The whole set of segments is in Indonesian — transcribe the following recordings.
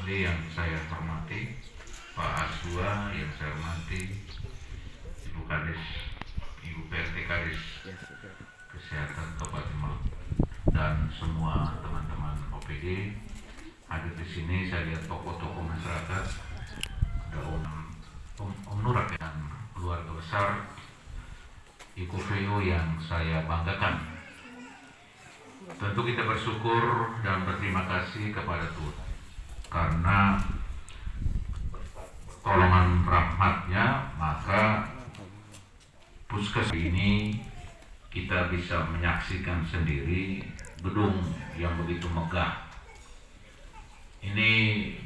Asli yang saya hormati, Pak Aswa yang saya hormati, Ibu Kadis, Ibu PRT Kadis Kesehatan Kabupaten Maluku, dan semua teman-teman OPD hadir di sini. Saya lihat tokoh-tokoh masyarakat, ada Om Nurak dan keluarga besar IKOVEO yang saya banggakan. Tentu kita bersyukur dan berterima kasih kepada Tuhan karena tolongan rahmatnya, maka puskes ini kita bisa menyaksikan sendiri gedung yang begitu megah. Ini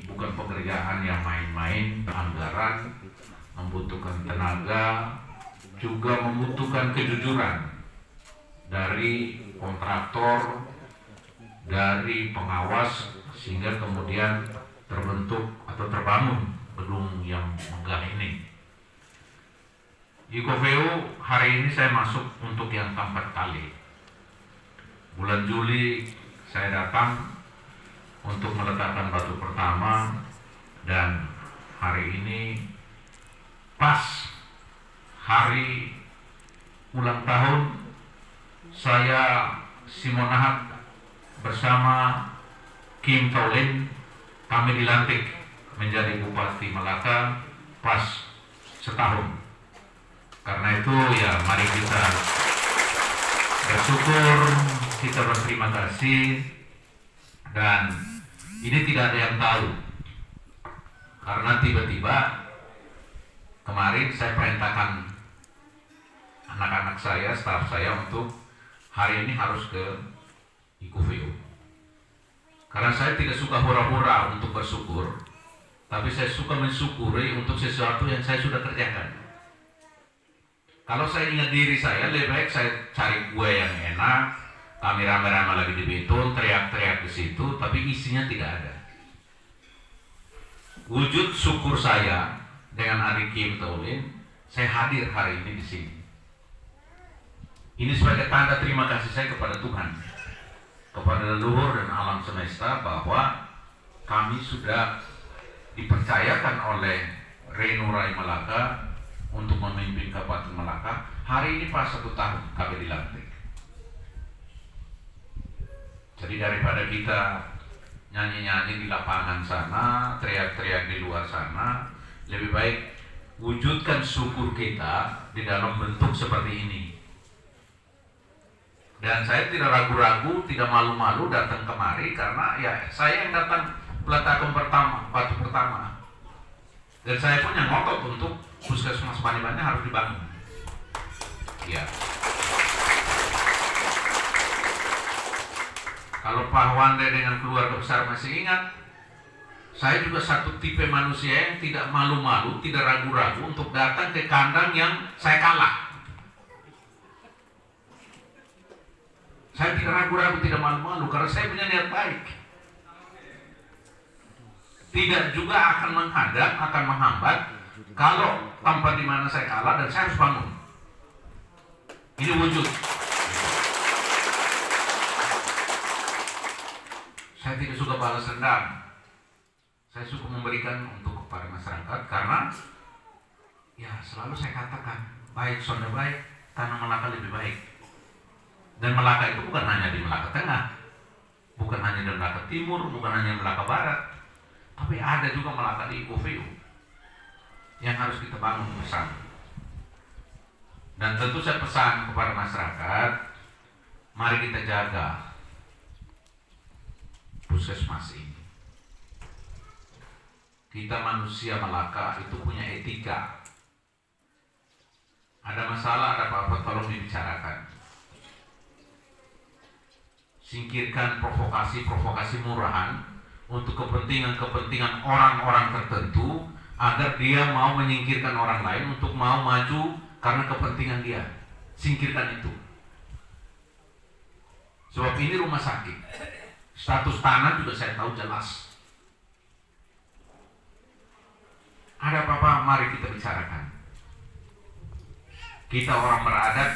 bukan pekerjaan yang main-main, anggaran, membutuhkan tenaga, juga membutuhkan kejujuran dari kontraktor, dari pengawas, sehingga kemudian terbentuk atau terbangun gedung yang megah ini. IKOVEO hari ini saya masuk untuk yang keempat kali. Bulan Juli saya datang untuk meletakkan batu pertama, dan hari ini pas hari ulang tahun saya Simonahat bersama Kim Taulin, kami dilantik menjadi Bupati Malaka pas setahun. Karena itu ya mari kita bersyukur, kita berterima kasih, dan ini tidak ada yang tahu. Karena tiba-tiba kemarin saya perintahkan anak-anak saya, staf saya untuk hari ini harus ke IKOVEO. Karena saya tidak suka hura-hura untuk bersyukur, tapi saya suka mensyukuri untuk sesuatu yang saya sudah kerjakan. Kalau saya ingat diri saya, lebih baik saya cari kue yang enak, kami rame-rame lagi di beton, teriak-teriak di situ, tapi isinya tidak ada. Wujud syukur saya dengan adik Kim Taulin, saya hadir hari ini di sini. Ini sebagai tanda terima kasih saya kepada Tuhan, kepada leluhur dan alam semesta, bahwa kami sudah dipercayakan oleh Renurai Malaka untuk memimpin Kabupaten Malaka. Hari ini pas 1 tahun kami dilantik. Jadi daripada kita nyanyi-nyanyi di lapangan sana, teriak-teriak di luar sana, lebih baik wujudkan syukur kita di dalam bentuk seperti ini. Dan saya tidak ragu-ragu, tidak malu-malu datang kemari, karena ya saya yang datang peletakan pertama, batu pertama. Dan saya pun yang ngotot untuk puskesmas Panibannya harus dibangun. Ya. Kalau Pak Wande dengan keluarga besar masih ingat, saya juga satu tipe manusia yang tidak malu-malu, tidak ragu-ragu untuk datang ke kandang yang saya kalah. Saya tidak ragu-ragu, tidak malu-malu, karena saya punya niat baik. Tidak juga akan menghadang, akan menghambat kalau tempat di mana saya kalah dan saya harus bangun. Ini wujud. Saya tidak suka balas dendam. Saya suka memberikan untuk kepada masyarakat, karena ya selalu saya katakan, baik sonda baik, tanah Malaka lebih baik. Dan Malaka itu bukan hanya di Malaka Tengah, bukan hanya di Malaka Timur, bukan hanya di Malaka Barat, tapi ada juga Malaka di IKOVEO yang harus kita bangun bersama. Dan tentu saya pesan kepada masyarakat, mari kita jaga puskesmas ini. Kita manusia Malaka itu punya etika. Ada masalah, ada apa-apa, tolong dibicarakan. Singkirkan provokasi-provokasi murahan untuk kepentingan-kepentingan orang-orang tertentu, agar dia mau menyingkirkan orang lain untuk mau maju karena kepentingan dia. Singkirkan itu. Sebab ini rumah sakit. Status tanah juga saya tahu jelas. Ada apa-apa, mari kita bicarakan. Kita orang beradat,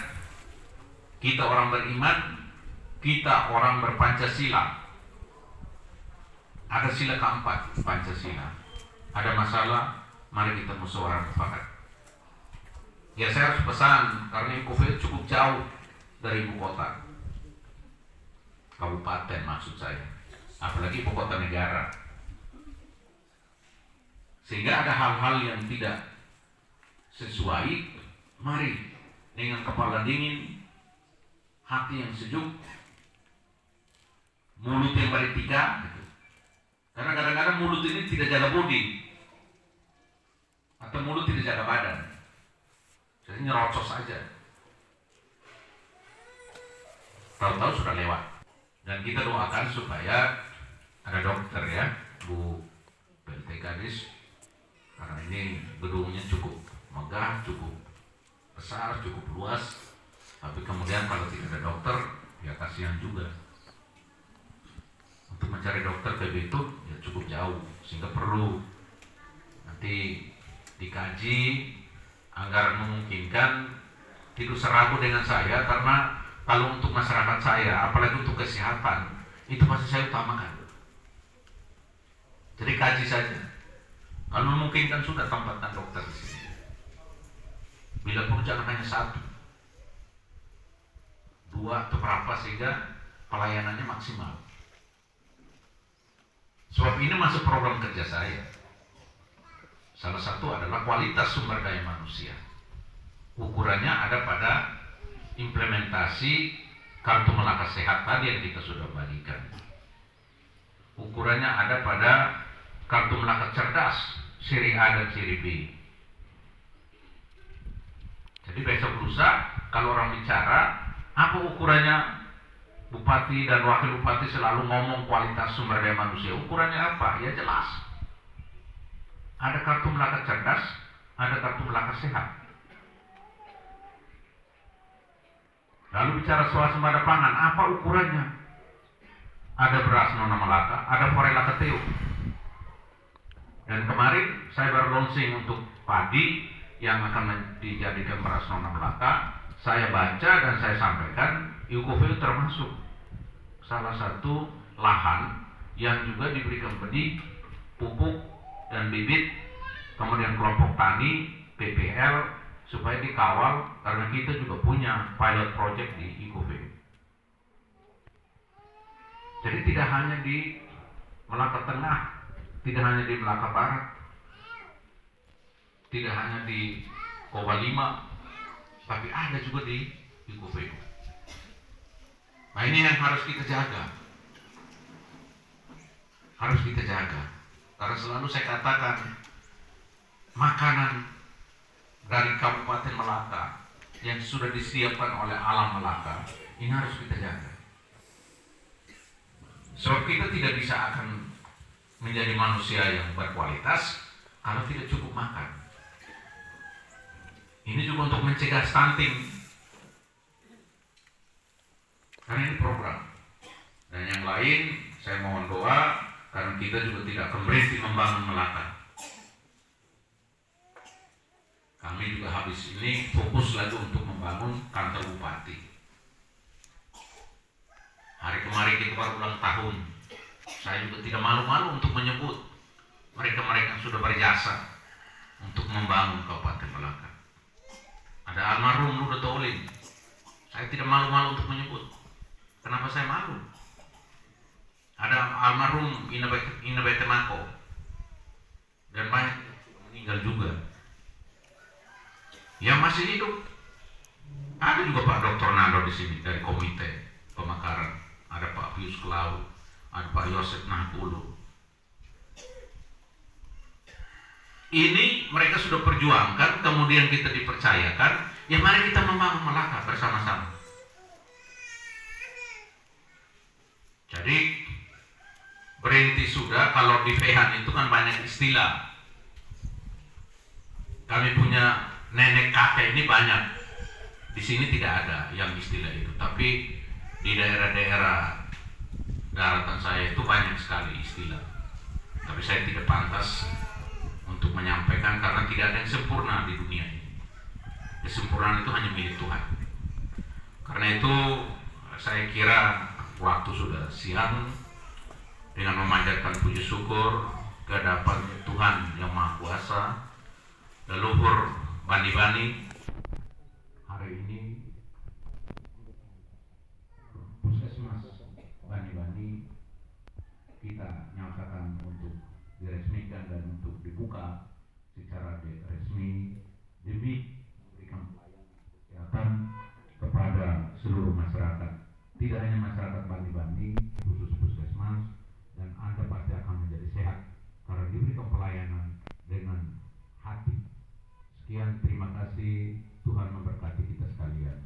kita orang beriman, kita orang berpancasila. Ada sila keempat, Pancasila. Ada masalah, mari kita musyawarah mufakat. Ya saya harus pesan, karena IKOFE cukup jauh dari ibu kota. Kabupaten maksud saya. Apalagi ibu kota negara. Sehingga ada hal-hal yang tidak sesuai, mari dengan kepala dingin, hati yang sejuk, mulut yang bertiga, gitu. Karena kadang-kadang mulut ini tidak jaga bodi, atau mulut tidak jaga badan, jadi nyerocos saja. Tahu-tahu sudah lewat. Dan kita doakan supaya ada dokter ya, Bu PLT Kadis, karena ini gedungnya cukup megah, cukup besar, cukup luas. Tapi kemudian kalau tidak ada dokter, ya kasihan juga. Untuk mencari dokter ke itu ya cukup jauh, sehingga perlu nanti dikaji agar memungkinkan tidak seragu dengan saya, karena kalau untuk masyarakat saya, apalagi untuk kesehatan, itu pasti saya utamakan. Jadi kaji saja. Kalau memungkinkan sudah tempatkan dokter di sini. Bila perlu jangan hanya satu, dua atau berapa, sehingga pelayanannya maksimal. Sebab ini masuk program kerja saya. Salah satu adalah kualitas sumber daya manusia. Ukurannya ada pada implementasi kartu Melaka Sehat tadi yang kita sudah bagikan. Ukurannya ada pada kartu Melaka Cerdas, seri A dan seri B. Jadi besok lusa kalau orang bicara, apa ukurannya? Bupati dan wakil bupati selalu ngomong kualitas sumber daya manusia. Ukurannya apa? Ya jelas. Ada kartu Melaka Cerdas, ada kartu Melaka Sehat. Lalu bicara swasembada pangan, apa ukurannya? Ada beras Nona Melaka, ada Forela Keteo. Dan kemarin saya baru launching untuk padi yang akan dijadikan beras Nona Melaka. Saya baca dan saya sampaikan, IKOFE termasuk salah satu lahan yang juga diberikan benih, pupuk, dan bibit, kemudian kelompok tani, PPL, supaya dikawal, karena kita juga punya pilot project di IKOFE. Jadi tidak hanya di Melaka Tengah, tidak hanya di Melaka Barat, tidak hanya di Koba 5, tapi ada juga di IKOFE. Nah ini yang harus kita jaga. Harus kita jaga. Karena selalu saya katakan, makanan dari Kabupaten Melaka yang sudah disiapkan oleh alam Melaka, ini harus kita jaga. Sebab kita tidak bisa akan menjadi manusia yang berkualitas kalau tidak cukup makan. Ini juga untuk mencegah stunting. Karena ini program. Dan yang lain, saya mohon doa, karena kita juga tidak akan berhenti membangun Melaka. Kami juga habis ini fokus lagi untuk membangun kantor bupati. Hari kemarin kita baru ulang tahun. Saya juga tidak malu-malu untuk menyebut mereka-mereka yang sudah berjasa untuk membangun Kabupaten Melaka. Ada almarhum Luda Tolin. Saya tidak malu-malu untuk menyebut. Kenapa saya malu? Ada almarhum Inabete Mako. Dan banyak meninggal juga. Yang masih hidup, ada juga Pak Dr. Nando di sini dari komite pemekaran. Ada Pak Pius Klau, ada Pak Yosef Nahkulu. Ini mereka sudah perjuangkan, kemudian kita dipercayakan. Ya mari kita membangun Melaka bersama-sama. Jadi berhenti sudah, kalau di Fehan itu kan banyak istilah. Kami punya nenek kakek ini banyak. Di sini tidak ada yang istilah itu, tapi di daerah-daerah daratan saya itu banyak sekali istilah. Tapi saya tidak pantas untuk menyampaikan karena tidak ada yang sempurna di dunia ini. Kesempurnaan itu hanya milik Tuhan. Karena itu saya kira waktu sudah siang, dengan memanjatkan puji syukur kehadapan Tuhan yang Maha Kuasa, leluhur bani-bani. Hari ini Puskesmas Bani-Bani kita nyatakan untuk diresmikan dan untuk dibuka secara resmi demi memberikan pelayanan kesehatan kepada seluruh masyarakat. Tidak hanya masyarakat Bani-Bani, khusus Puskesmas, dan Anda pasti akan menjadi sehat karena diberikan pelayanan dengan hati. Sekian, terima kasih. Tuhan memberkati kita sekalian.